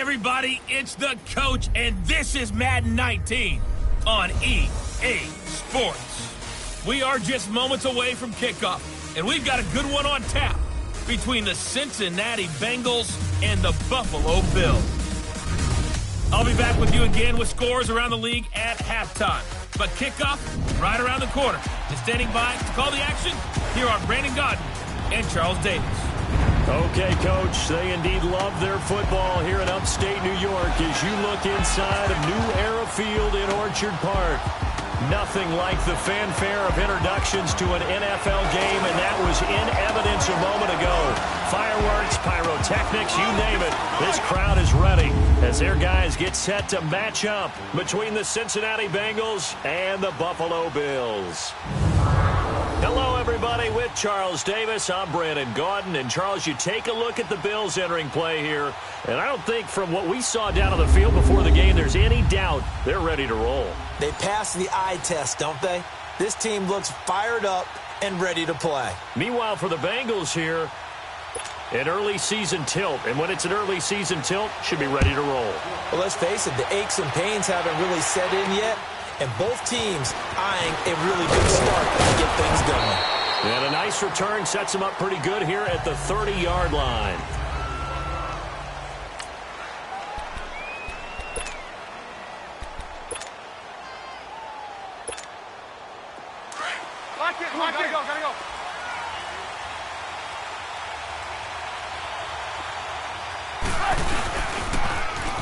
everybody, it's the coach, and this is Madden 19 on EA Sports. We are just moments away from kickoff, and we've got a good one on tap between the Cincinnati Bengals and the Buffalo Bills. I'll be back with you again with scores around the league at halftime. But kickoff right around the corner. And standing by to call the action, here are Brandon Godden and Charles Davis. Okay, Coach, they indeed love their football here in upstate New York as you look inside of New Era Field in Orchard Park. Nothing like the fanfare of introductions to an NFL game, and that was in evidence a moment ago. Fireworks, pyrotechnics, you name it. This crowd is ready as their guys get set to match up between the Cincinnati Bengals and the Buffalo Bills. Hello, everybody. With Charles Davis, I'm Brandon Gaudin. And, Charles, you take a look at the Bills entering play here, and I don't think from what we saw down on the field before the game there's any doubt they're ready to roll. They passed the eye test, don't they? This team looks fired up and ready to play. Meanwhile, for the Bengals here, an early season tilt. And when it's an early season tilt, should be ready to roll. Well, let's face it, the aches and pains haven't really set in yet. And both teams eyeing a really good start to get things going. And a nice return sets them up pretty good here at the 30-yard line. Gotta go.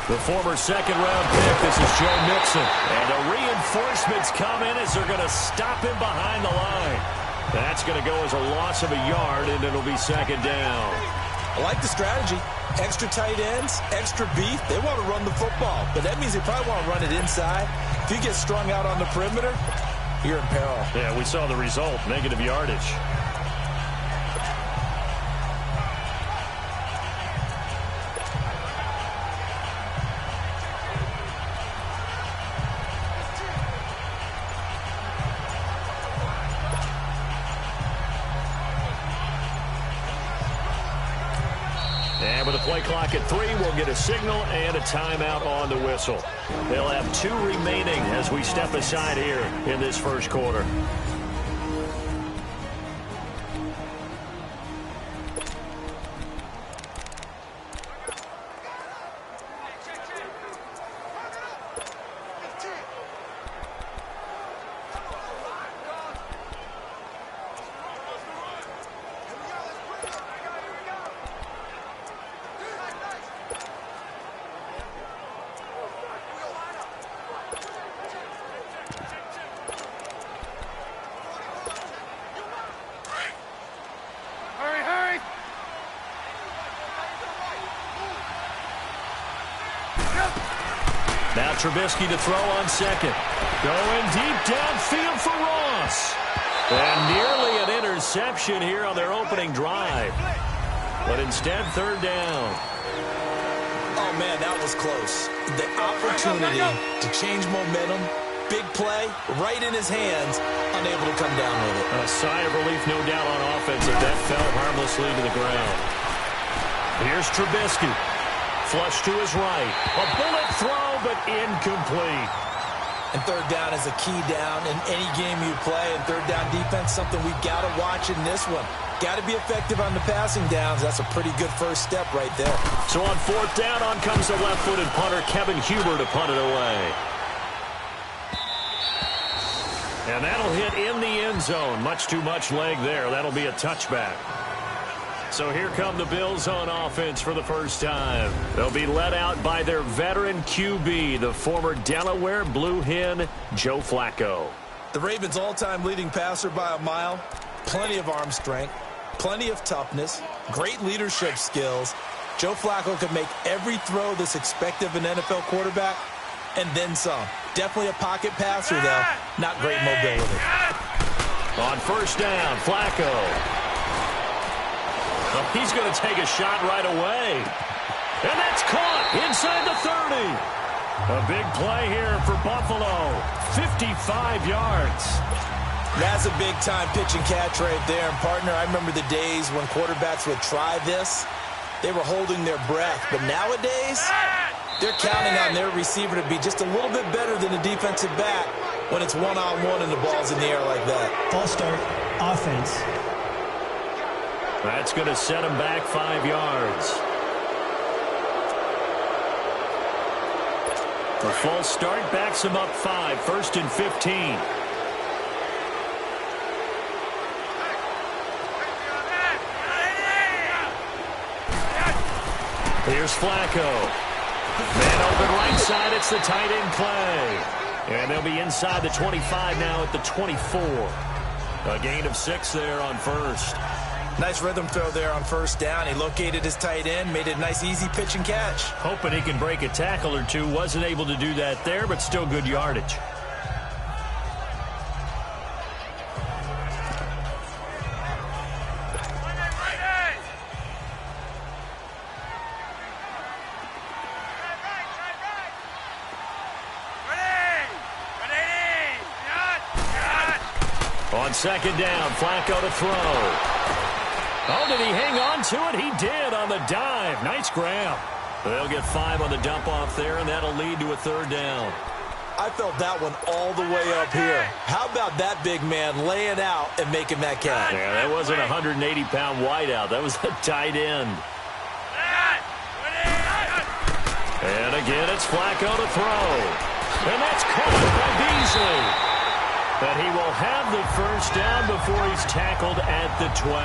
The former second-round pick, this is Joe Mixon. And the reinforcements come in as they're going to stop him behind the line. That's going to go as a loss of a yard, and it'll be second down. I like the strategy. Extra tight ends, extra beef. They want to run the football, but that means they probably want to run it inside. If you get strung out on the perimeter, you're in peril. Yeah, we saw the result, negative yardage. And with a play clock at 3, we'll get a signal and a timeout on the whistle. They'll have 2 remaining as we step aside here in this first quarter. Now Trubisky to throw on second. Going deep downfield for Ross. And nearly an interception here on their opening drive. But instead, third down. Oh, man, that was close. The opportunity to change momentum, big play, right in his hands, unable to come down with it. A sigh of relief, no doubt, on offense as that fell harmlessly to the ground. Here's Trubisky. Flush to his right. A bullet throw, but incomplete. And third down is a key down in any game you play. And third down defense, something we've got to watch in this one. Got to be effective on the passing downs. That's a pretty good first step right there. So on fourth down, on comes the left-footed punter, Kevin Huber, to punt it away. And that'll hit in the end zone. Much too much leg there. That'll be a touchback. So here come the Bills on offense for the first time. They'll be led out by their veteran QB, the former Delaware Blue Hen, Joe Flacco. The Ravens' all-time leading passer by a mile. Plenty of arm strength, plenty of toughness, great leadership skills. Joe Flacco can make every throw that's expected of an NFL quarterback, and then some. Definitely a pocket passer, though. Not great mobility. On first down, Flacco. Well, he's going to take a shot right away. And that's caught inside the 30. A big play here for Buffalo. 55 yards. That's a big-time pitch and catch right there. And, partner, I remember the days when quarterbacks would try this. They were holding their breath. But nowadays, They're counting on their receiver to be just a little bit better than the defensive back when it's one-on-one and the ball's in the air like that. False start, offense. That's going to set him back 5 yards. The false start backs him up 5, 1st and 15. Here's Flacco. Man open right side, it's the tight end play. And they'll be inside the 25 now at the 24. A gain of 6 there on first. Nice rhythm throw there on first down. He located his tight end, made it a nice easy pitch and catch. Hoping he can break a tackle or two. Wasn't able to do that there, but still good yardage. On second down, Flacco to throw. Oh, did he hang on to it? He did on the dive. Nice grab. They'll get 5 on the dump off there, and that'll lead to a 3rd down. I felt that one all the way up here. How about that big man laying out and making that catch? Yeah, that wasn't a 180-pound wideout. That was a tight end. And again, it's Flacco to throw. And that's caught by Beasley. But he will have the first down before he's tackled at the 12.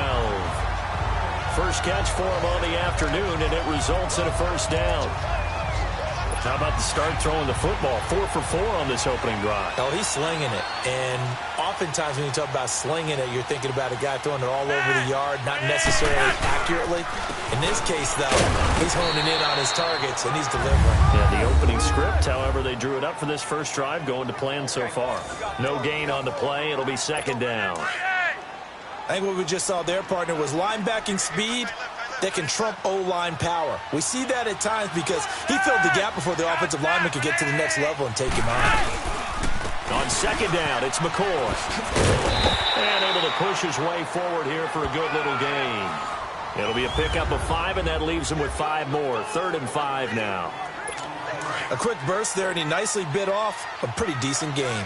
First catch for him on the afternoon, and it results in a first down. How about the start throwing the football? 4 for 4 on this opening drive. Oh, he's slinging it. And oftentimes when you talk about slinging it, you're thinking about a guy throwing it all over the yard, not necessarily accurately. In this case, though, he's honing in on his targets, and he's delivering. Yeah, the opening script, however, they drew it up for this first drive, going to plan so far. No gain on the play. It'll be 2nd down. I think what we just saw there, partner, was linebacking speed that can trump O-line power. We see that at times because he filled the gap before the offensive lineman could get to the next level and take him on. On second down, it's McCoy. And able to push his way forward here for a good little gain. It'll be a pickup of 5, and that leaves him with 5 more. 3rd and 5 now. A quick burst there, and he nicely bit off a pretty decent gain.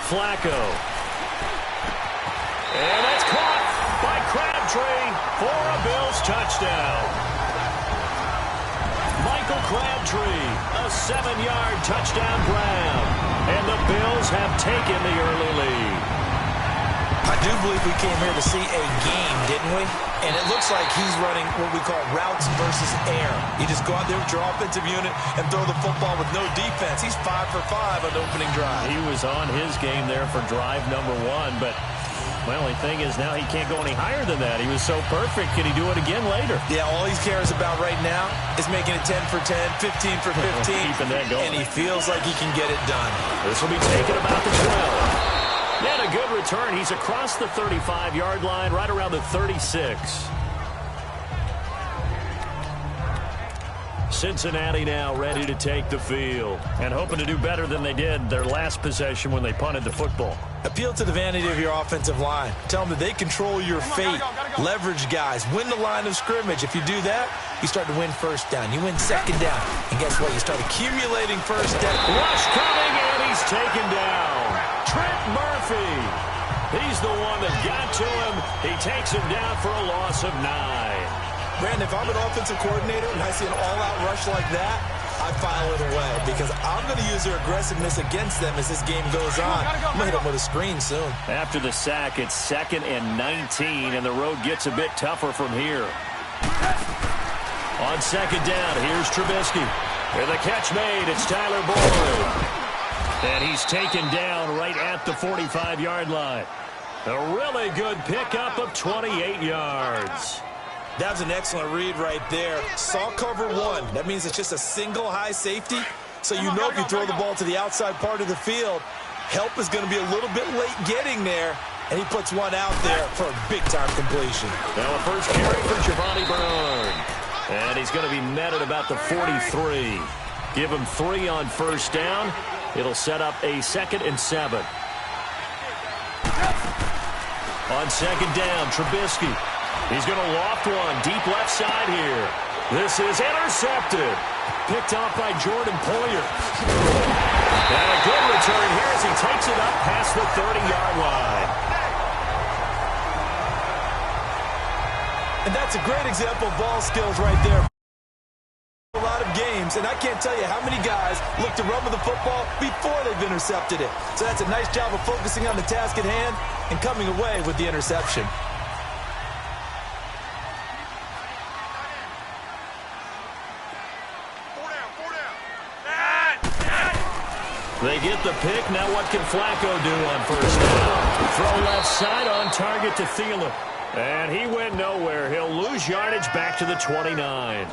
Flacco. And that's caught by Crabtree for a Bills touchdown. Michael Crabtree, a 7-yard touchdown grab. And the Bills have taken the early lead. I do believe we came here to see a game, didn't we? And it looks like he's running what we call routes versus air. You just go out there with your offensive unit and throw the football with no defense. He's 5 for 5 on the opening drive. He was on his game there for drive number 1, but my only thing is now he can't go any higher than that. He was so perfect. Can he do it again later? Yeah, all he cares about right now is making it 10 for 10, 15 for 15. Keeping that going. And he feels like he can get it done. This will be taken about the 12. And a good return. He's across the 35-yard line, right around the 36. Cincinnati now ready to take the field and hoping to do better than they did their last possession when they punted the football. Appeal to the vanity of your offensive line. Tell them that they control your fate. Leverage guys. Win the line of scrimmage. If you do that, you start to win first down. You win second down. And guess what? You start accumulating first down. Rush coming, and he's taken down. Trent Murphy. He's the one that got to him. He takes him down for a loss of 9. Brandon, if I'm an offensive coordinator and I see an all-out rush like that, I file it away because I'm going to use their aggressiveness against them as this game goes on. I'm going to hit them with a screen soon. After the sack, it's 2nd and 19, and the road gets a bit tougher from here. On second down, here's Trubisky. And the catch made, it's Tyler Boyd. And he's taken down right at the 45-yard line. A really good pickup of 28 yards. That was an excellent read right there. Saw cover 1. That means it's just a single high safety. So you know if you throw the ball to the outside part of the field, help is going to be a little bit late getting there. And he puts one out there for a big-time completion. Now a first carry for Giovanni Bernard. And he's going to be met at about the 43. Give him 3 on first down. It'll set up a 2nd and 7. On second down, Trubisky. He's going to loft one deep left side here. This is intercepted. Picked off by Jordan Poyer. And a good return here as he takes it up past the 30-yard line. And that's a great example of ball skills right there. A lot of games, and I can't tell you how many guys look to run with the football before they've intercepted it. So that's a nice job of focusing on the task at hand and coming away with the interception. They get the pick. Now what can Flacco do on first down? Throw left side on target to Thielen. And he went nowhere. He'll lose yardage back to the 29.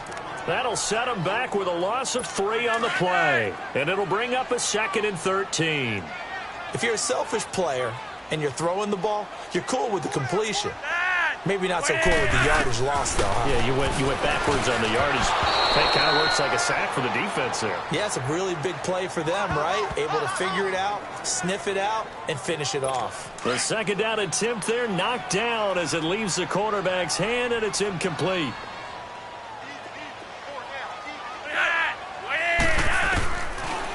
That'll set him back with a loss of 3 on the play. And it'll bring up a 2nd and 13. If you're a selfish player and you're throwing the ball, you're cool with the completion. Maybe not so cool with the yardage loss, though, huh? Yeah, you went backwards on the yardage. That kind of works like a sack for the defense there. Yeah, it's a really big play for them, right? Able to figure it out, sniff it out, and finish it off. The second down attempt there knocked down as it leaves the quarterback's hand, and it's incomplete.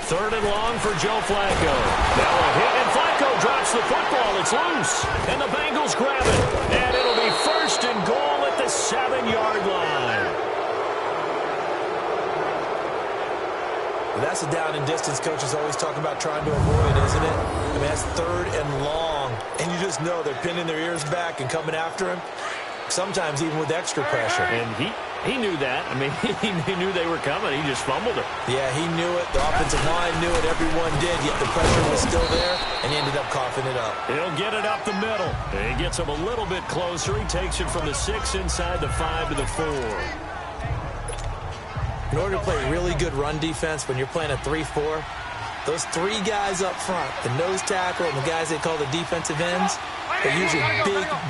Third and long for Joe Flacco. Now a hit, and Flacco drops the football. It's loose, and the Bengals grab it. And it'll be 1st and goal at the 7-yard line. Well, that's a down and distance coaches always talk about trying to avoid, isn't it? I mean, that's 3rd and long, and you just know they're pinning their ears back and coming after him, sometimes even with extra pressure. And he knew that. I mean, he knew they were coming. He just fumbled it. Yeah, he knew it. The offensive line knew it. Everyone did, yet the pressure was still there, and he ended up coughing it up. He'll get it up the middle. He gets him a little bit closer. He takes it from the 6 inside the 5 to the 4. In order to play really good run defense when you're playing a 3-4, those 3 guys up front, the nose tackle and the guys they call the defensive ends, they're usually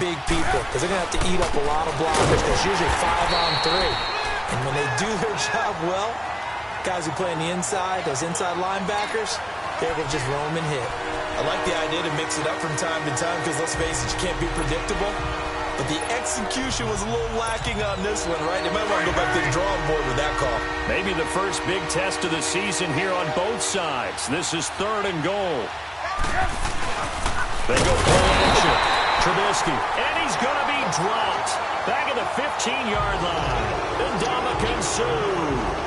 big people because they're going to have to eat up a lot of blockers because usually 5 on 3. And when they do their job well, guys who play on the inside, those inside linebackers, they're able to just roam and hit. I like the idea to mix it up from time to time because, let's face it, you can't be predictable. But the execution was a little lacking on this one, right? They might want to go back to the drawing board with that call. Maybe the first big test of the season here on both sides. This is 3rd and goal. They go play action. Trubisky, and he's going to be dropped. Back at the 15-yard line. And Ndamukong Suh.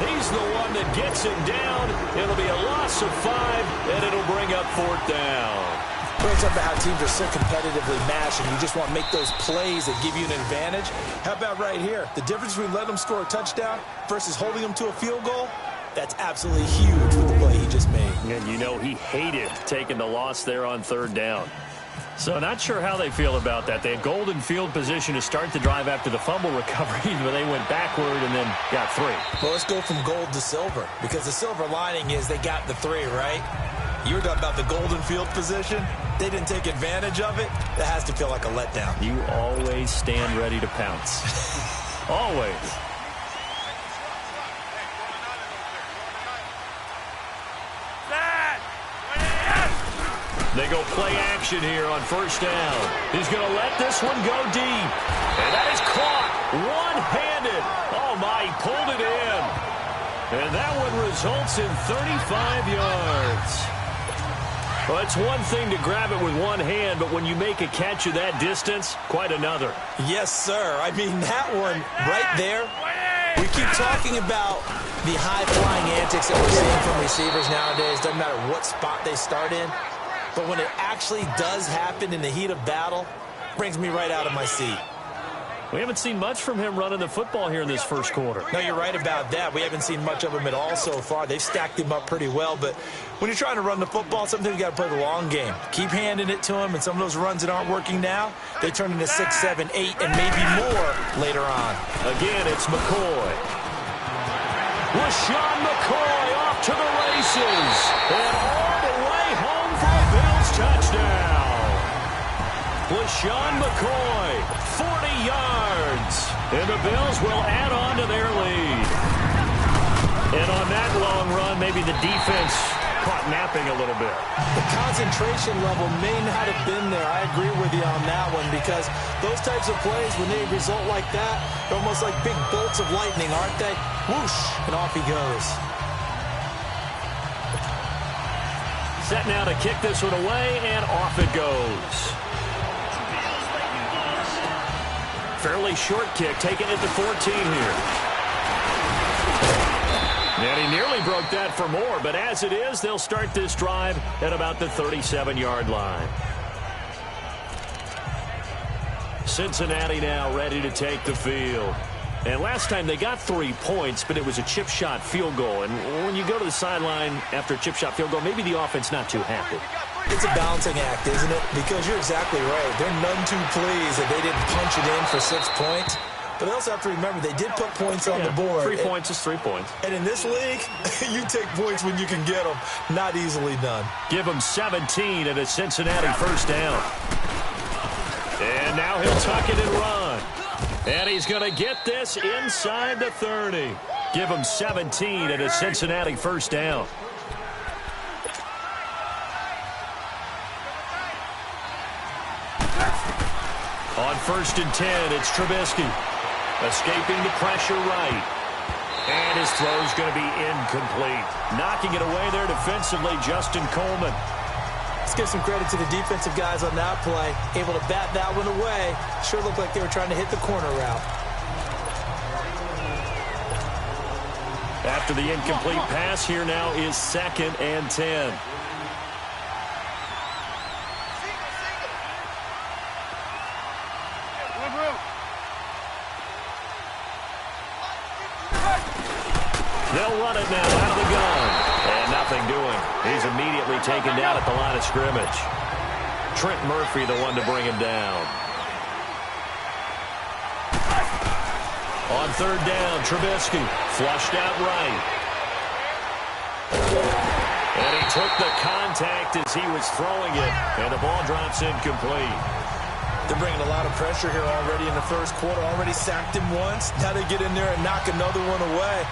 He's the one that gets him down. It'll be a loss of 5, and it'll bring up 4th down. Brings up about how teams are so competitively matched and you just want to make those plays that give you an advantage. How about right here? The difference between letting them score a touchdown versus holding them to a field goal, that's absolutely huge with the play he just made. And you know he hated taking the loss there on 3rd down. So not sure how they feel about that. They had golden field position to start the drive after the fumble recovery, but they went backward and then got 3. Well, let's go from gold to silver because the silver lining is they got the 3, right? You were talking about the golden field position. They didn't take advantage of it. That has to feel like a letdown. You always stand ready to pounce. Always. They go play action here on 1st down. He's going to let this one go deep. And that is caught one-handed. Oh, my, he pulled it in. And that one results in 35 yards. Well, it's one thing to grab it with one hand, but when you make a catch of that distance, quite another. Yes, sir. I mean, that one right there, we keep talking about the high-flying antics that we're seeing from receivers nowadays. Doesn't matter what spot they start in. But when it actually does happen in the heat of battle, it brings me right out of my seat. We haven't seen much from him running the football here in this first quarter. No, you're right about that. We haven't seen much of him at all so far. They've stacked him up pretty well. But when you're trying to run the football, sometimes you got to play the long game. Keep handing it to him, and some of those runs that aren't working now, they turn into 6, 7, 8, and maybe more later on. Again, it's McCoy. LaShawn McCoy off to the races. And all the way home for a Bills touchdown. LaShawn McCoy, 40 yards. And the Bills will add on to their lead. And on that long run, maybe the defense caught napping a little bit. The concentration level may not have been there. I agree with you on that one because those types of plays, when they result like that, they're almost like big bolts of lightning, aren't they? Whoosh, and off he goes. Set now to kick this one away, and off it goes. Fairly short kick, taking it to 14 here. And he nearly broke that for more, but as it is, they'll start this drive at about the 37-yard line. Cincinnati now ready to take the field. And last time they got 3 points, but it was a chip shot field goal. And when you go to the sideline after a chip shot field goal, maybe the offense not too happy. It's a balancing act, isn't it? Because you're exactly right. They're none too pleased that they didn't punch it in for 6 points. But they also have to remember they did put points on the board. 3 points is 3 points. And in this league, you take points when you can get them. Not easily done. Give him 17 at a Cincinnati first down. And now he'll tuck it and run. And he's going to get this inside the 30. Give him 17 at a Cincinnati first down. On 1st and 10, it's Trubisky. Escaping the pressure right. And his throw's going to be incomplete. Knocking it away there defensively, Justin Coleman. Let's give some credit to the defensive guys on that play. Able to bat that one away. Sure looked like they were trying to hit the corner route. After the incomplete pass, here now is 2nd and 10. They'll run it now out of the gun. And nothing doing. He's immediately taken down at the line of scrimmage. Trent Murphy, the one to bring him down. On 3rd down, Trubisky flushed out right. And he took the contact as he was throwing it. And the ball drops incomplete. They're bringing a lot of pressure here already in the first quarter. Already sacked him once. Now they get in there and knock another one away.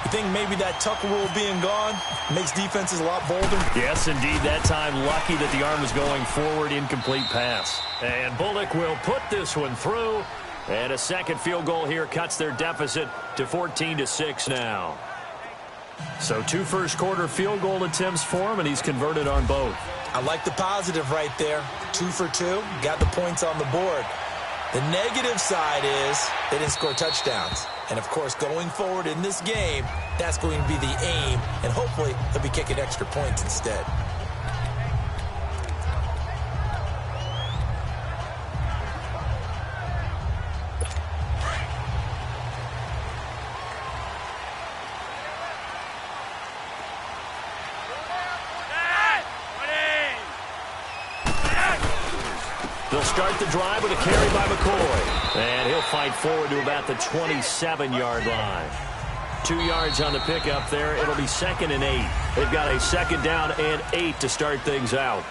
You think maybe that tuck rule being gone makes defenses a lot bolder? Yes, indeed. That time, lucky that the arm was going forward, incomplete pass. And Bullock will put this one through. And a second field goal here cuts their deficit to 14-6 now. So 2 first-quarter field goal attempts for him, and he's converted on both. I like the positive right there. 2 for 2. Got the points on the board. The negative side is they didn't score touchdowns. And, of course, going forward in this game, that's going to be the aim. And hopefully they'll be kicking extra points instead. They'll start the drive with a carry by McCoy. And he'll fight forward to about the 27-yard line. 2 yards on the pickup there. It'll be 2nd and 8. They've got a 2nd down and 8 to start things out.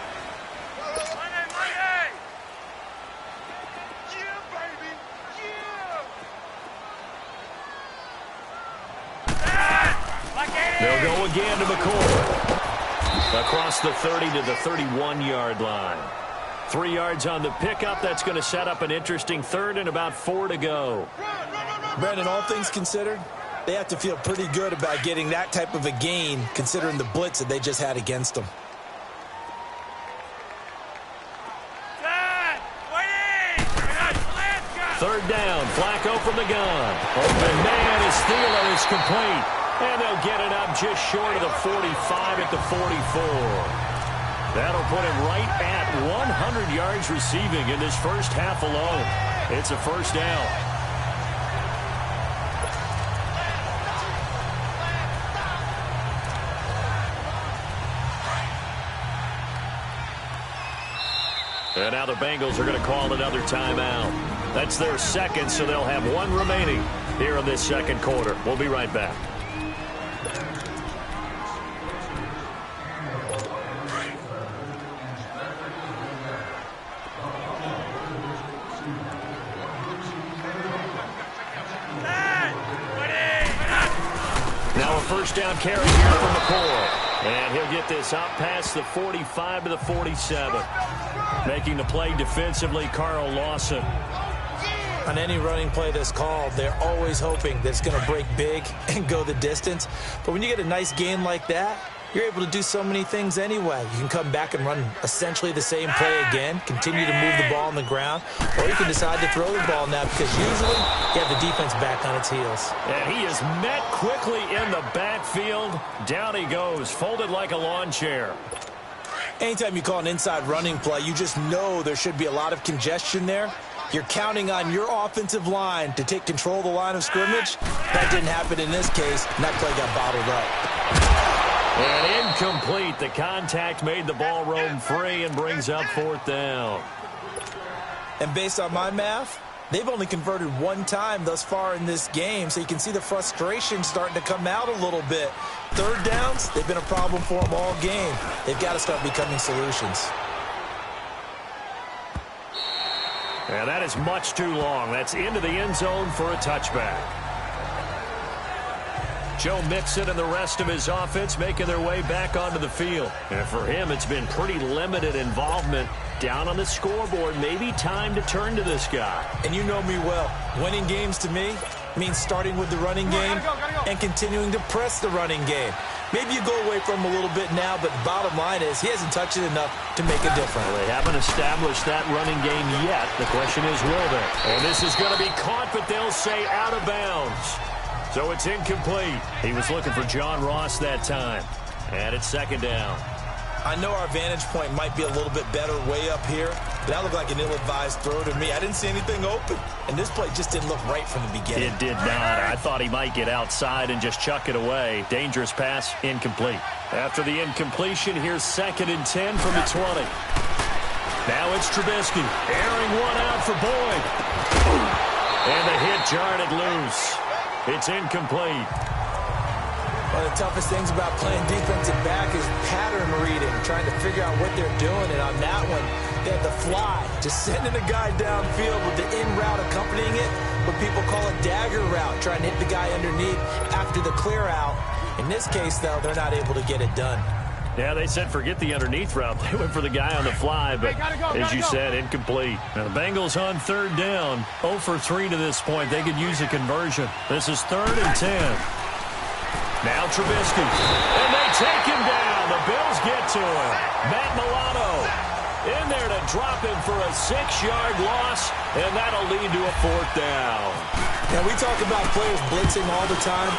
They'll go again to McCoy. Across the 30 to the 31-yard line. 3 yards on the pickup. That's going to set up an interesting 3rd and about 4 to go. Brandon, all things considered, they have to feel pretty good about getting that type of a gain considering the blitz that they just had against them. Third down, Flacco from the gun. Open man, his stealer is complete. And they'll get it up just short of the 45 at the 44. That'll put him right at 100 yards receiving in this first half alone. It's a first down. And now the Bengals are going to call another timeout. That's their 2nd, so they'll have 1 remaining here in this 2nd quarter. We'll be right back. Now a first down carry here from McCoy. And he'll get this out past the 45 to the 47. Making the play defensively, Carl Lawson. On any running play that's called, they're always hoping that it's going to break big and go the distance. But when you get a nice gain like that, you're able to do so many things anyway. You can come back and run essentially the same play again, continue to move the ball on the ground, or you can decide to throw the ball now because usually you have the defense back on its heels. And he is met quickly in the backfield. Down he goes, folded like a lawn chair. Anytime you call an inside running play, you just know there should be a lot of congestion there. You're counting on your offensive line to take control of the line of scrimmage. That didn't happen in this case, and that play got bottled up. And incomplete. The contact made the ball roam free and brings up 4th down. And based on my math, they've only converted one time thus far in this game, so you can see the frustration starting to come out a little bit. 3rd downs, they've been a problem for them all game. They've got to start becoming solutions. And that is much too long. That's into the end zone for a touchback. Joe Mixon and the rest of his offense making their way back onto the field. And for him, it's been pretty limited involvement. Down on the scoreboard, maybe time to turn to this guy. And you know me well. Winning games to me means starting with the running game and continuing to press the running game. Maybe you go away from him a little bit now, but the bottom line is he hasn't touched it enough to make a difference. Well, they haven't established that running game yet. The question is, will they? And this is going to be caught, but they'll say out of bounds. So it's incomplete. He was looking for John Ross that time. And it's 2nd down. I know our vantage point might be a little bit better way up here, but that looked like an ill-advised throw to me. I didn't see anything open, and this play just didn't look right from the beginning. It did not. I thought he might get outside and just chuck it away. Dangerous pass, incomplete. After the incompletion, here's 2nd and 10 from the 20. Now it's Trubisky, airing one out for Boyd. And the hit jarred it loose. It's incomplete. One of the toughest things about playing defensive back is pattern reading, trying to figure out what they're doing. And on that one, they had the fly, just sending a guy downfield with the in route accompanying it, what people call a dagger route, trying to hit the guy underneath after the clear out. In this case, though, they're not able to get it done. Yeah, they said forget the underneath route. They went for the guy on the fly, but as you said, incomplete. Now the Bengals on 3rd down, 0 for 3 to this point. They could use a conversion. This is 3rd and 10. Now Trubisky, and they take him down. The Bills get to him. Matt Milano in there to drop him for a 6-yard loss, and that'll lead to a 4th down. Now, we talk about players blitzing all the time.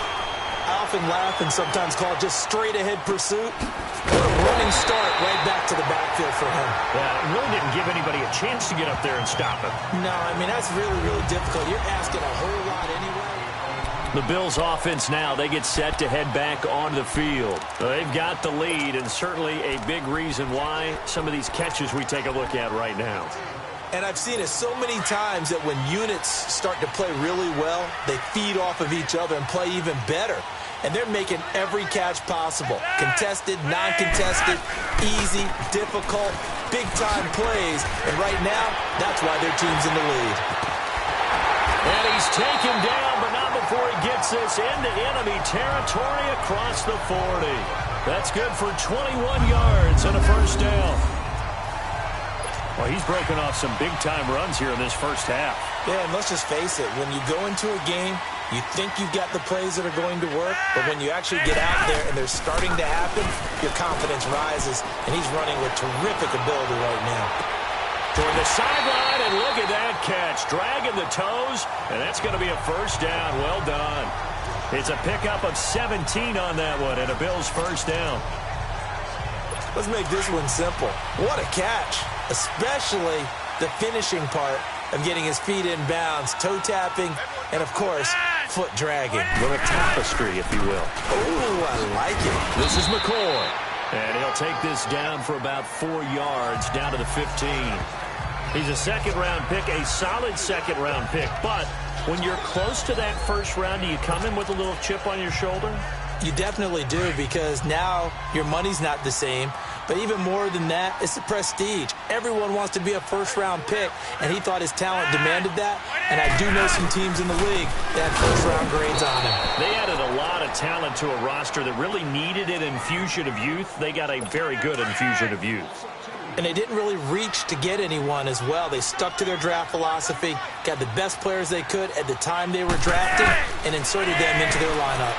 I often laugh and sometimes call it just straight-ahead pursuit. What a running start right back to the backfield for him. Yeah, it really didn't give anybody a chance to get up there and stop him. No, I mean, that's really, really difficult. You're asking a whole lot anyway. The Bills offense now, they get set to head back onto the field. They've got the lead, and certainly a big reason why some of these catches we take a look at right now. And I've seen it so many times that when units start to play really well, they feed off of each other and play even better. And they're making every catch possible. Contested, non-contested, easy, difficult, big-time plays. And right now, that's why their team's in the lead. And he's taken down, but not before he gets this into enemy territory across the 40. That's good for 21 yards and a 1st down. Well, he's broken off some big-time runs here in this first half. Yeah, and let's just face it. When you go into a game, you think you've got the plays that are going to work, but when you actually get out there and they're starting to happen, your confidence rises, and he's running with terrific ability right now. Toward the sideline, and look at that catch. Dragging the toes, and that's going to be a 1st down. Well done. It's a pickup of 17 on that one, and a Bills 1st down. Let's make this one simple. What a catch, especially the finishing part of getting his feet in bounds, toe tapping, and, of course, foot dragging. A little tapestry, if you will. Oh, I like it. This is McCoy. And he'll take this down for about 4 yards, down to the 15. He's a 2nd-round pick, a solid 2nd-round pick. But when you're close to that 1st round, do you come in with a little chip on your shoulder? You definitely do, because now your money's not the same. But even more than that, it's the prestige. Everyone wants to be a 1st-round pick, and he thought his talent demanded that. And I do know some teams in the league that had 1st-round grades on him. They added a lot of talent to a roster that really needed an infusion of youth. They got a very good infusion of youth. And they didn't really reach to get anyone as well. They stuck to their draft philosophy, got the best players they could at the time they were drafted, and inserted them into their lineup.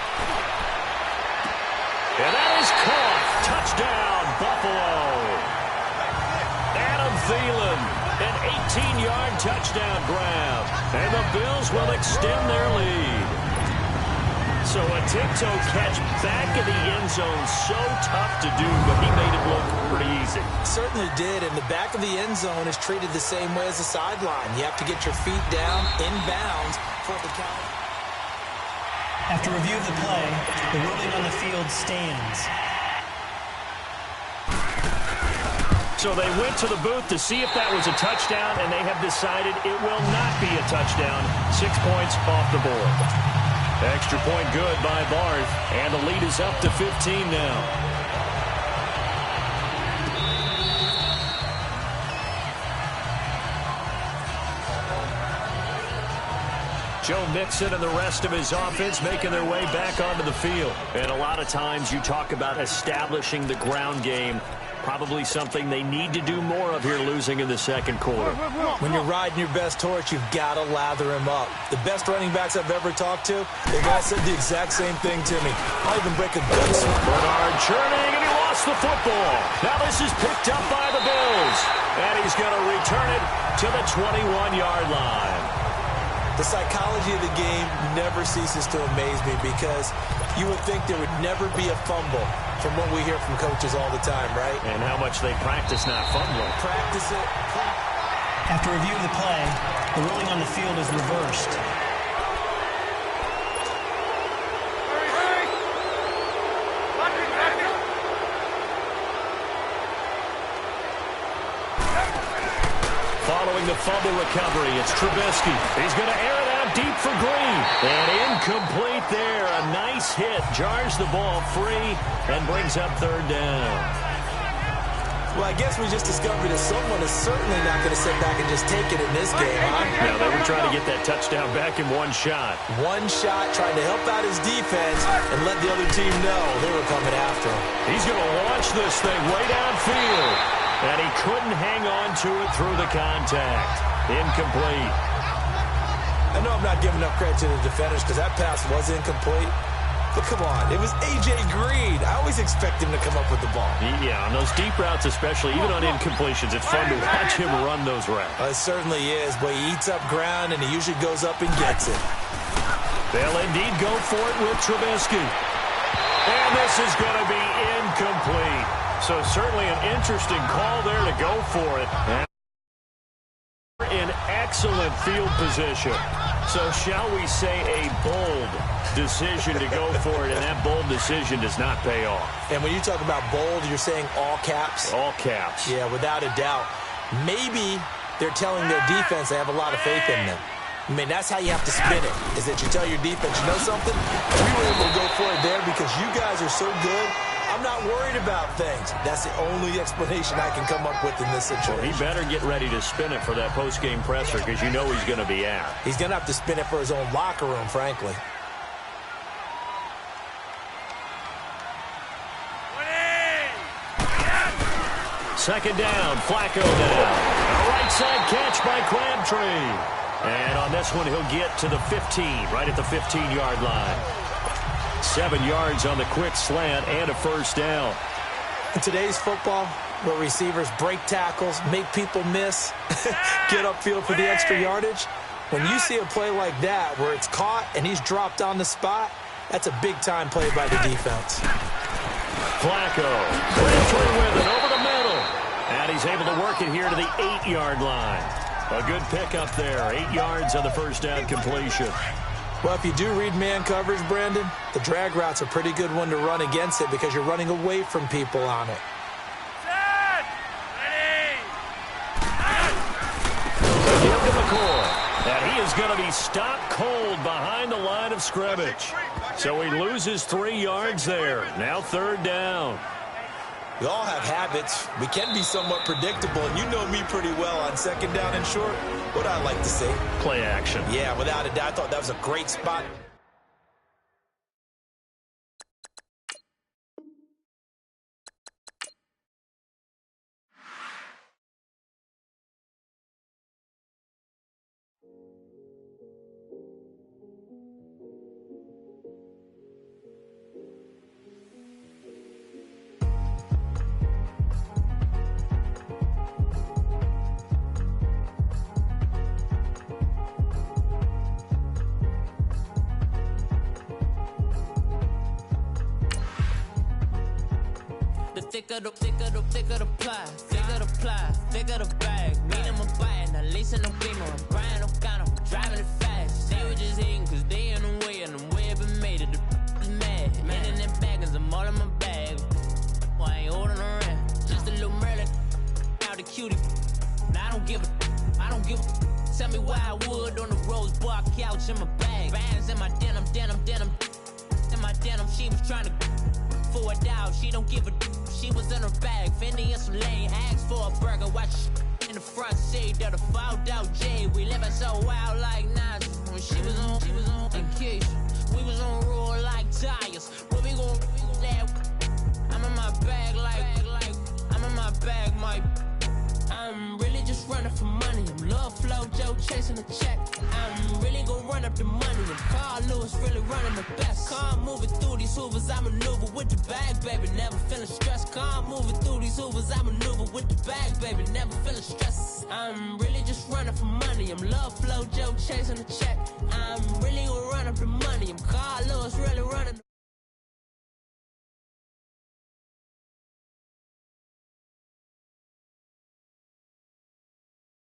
And that is caught. Touchdown, Buffalo. Adam Thielen, an 18-yard touchdown grab. And the Bills will extend their lead. So a tip-toe catch back in the end zone, so tough to do, but he made it look pretty easy. Certainly did, and the back of the end zone is treated the same way as the sideline. You have to get your feet down, inbounds, for the count. After review of the play, the ruling on the field stands. So they went to the booth to see if that was a touchdown, and they have decided it will not be a touchdown. 6 points off the board. Extra point good by Barth, and the lead is up to 15 now. Joe Mixon and the rest of his offense making their way back onto the field. And a lot of times you talk about establishing the ground game. Probably something they need to do more of here losing in the second quarter. When you're riding your best horse, you've got to lather him up. The best running backs I've ever talked to, they've all said the exact same thing to me. I'll even break a good swing. Bernard churning, and he lost the football. Now this is picked up by the Bills. And he's going to return it to the 21-yard line. The psychology of the game never ceases to amaze me because you would think there would never be a fumble from what we hear from coaches all the time, right? And how much they practice not fumbling. Practice it. After review of the play, the ruling on the field is reversed. Following the fumble recovery, it's Trubisky. He's going to air it out deep for Green. And incomplete there. A nice hit. Jars the ball free and brings up third down. Well, I guess we just discovered that someone is certainly not going to sit back and just take it in this game, huh? Now, they were trying to get that touchdown back in one shot. One shot, trying to help out his defense and let the other team know they were coming after him. He's going to launch this thing way downfield. And he couldn't hang on to it through the contact. Incomplete. I know I'm not giving enough credit to the defenders because that pass was incomplete. But come on, it was A.J. Green. I always expect him to come up with the ball. Yeah, on those deep routes especially, even on incompletions, it's fun to watch him run those routes. It certainly is, but he eats up ground and he usually goes up and gets it. They'll indeed go for it with Trubisky. And this is going to be incomplete. So certainly an interesting call there to go for it. And in excellent field position. So shall we say a bold decision to go for it, and that bold decision does not pay off. And when you talk about bold, you're saying all caps? All caps. Yeah, without a doubt. Maybe they're telling their defense they have a lot of faith in them. I mean, that's how you have to spin it, is that you tell your defense, you know something? We were able to go for it there because you guys are so good. I'm not worried about things. That's the only explanation I can come up with in this situation. Well, he better get ready to spin it for that post-game presser because you know he's going to be out. He's going to have to spin it for his own locker room, frankly. Second down, Flacco down. A right side catch by Crabtree. And on this one, he'll get to the 15, right at the 15-yard line. 7 yards on the quick slant and a first down. In today's football, where receivers break tackles, make people miss, get upfield for the extra yardage, when you see a play like that where it's caught and he's dropped on the spot, that's a big-time play by the defense. Flacco, Crabtree with it over the middle. And he's able to work it here to the 8-yard line. A good pickup there, 8 yards on the first down completion. Well, if you do read man coverage, Brandon, the drag route's a pretty good one to run against it because you're running away from people on it. Give to McCoy. And he is going to be stopped cold behind the line of scrimmage. So he loses 3 yards there. Now third down. We all have habits. We can be somewhat predictable, and you know me pretty well on second down and short. What I like to say? Play action. Yeah, without a doubt. I thought that was a great spot. The thicker the pie, thicker the ply, thicker the bag. Meet him a bite, now listen no beamer. I'm Brian O'Connor, driving it fast. They were just hating cause they in the way, and the way I've been made it. The is mad. Man in them baggins, I'm all in my bag. Well, I ain't holding around. Just a little Merlin, out the cutie. Now I don't give a. Tell me why I would on the rose bar couch in my bag. Bands in my denim. In my denim, she was trying to for a doubt. She don't give a. She was in her bag. Fendi and some lane. Asked for a burger. Watch in the front seat of the fouled out J. We living so wild like Nas. When she was on in Keisha. We was on roll like tires. Where we gon' I'm in my bag like I'm in my bag, Mike. I'm really just running for money. I'm Love Flow Joe chasing a check. I'm really gonna run up the money. I'm Carl Lewis really running the best. Car moving through these hoovers, I maneuver with the bag, baby. Never feeling stressed. Car moving through these hoovers, I maneuver with the bag, baby. Never feeling stressed. I'm really just running for money. I'm Love Flow Joe chasing a check. I'm really gonna run up the money. I'm Carl Lewis really running.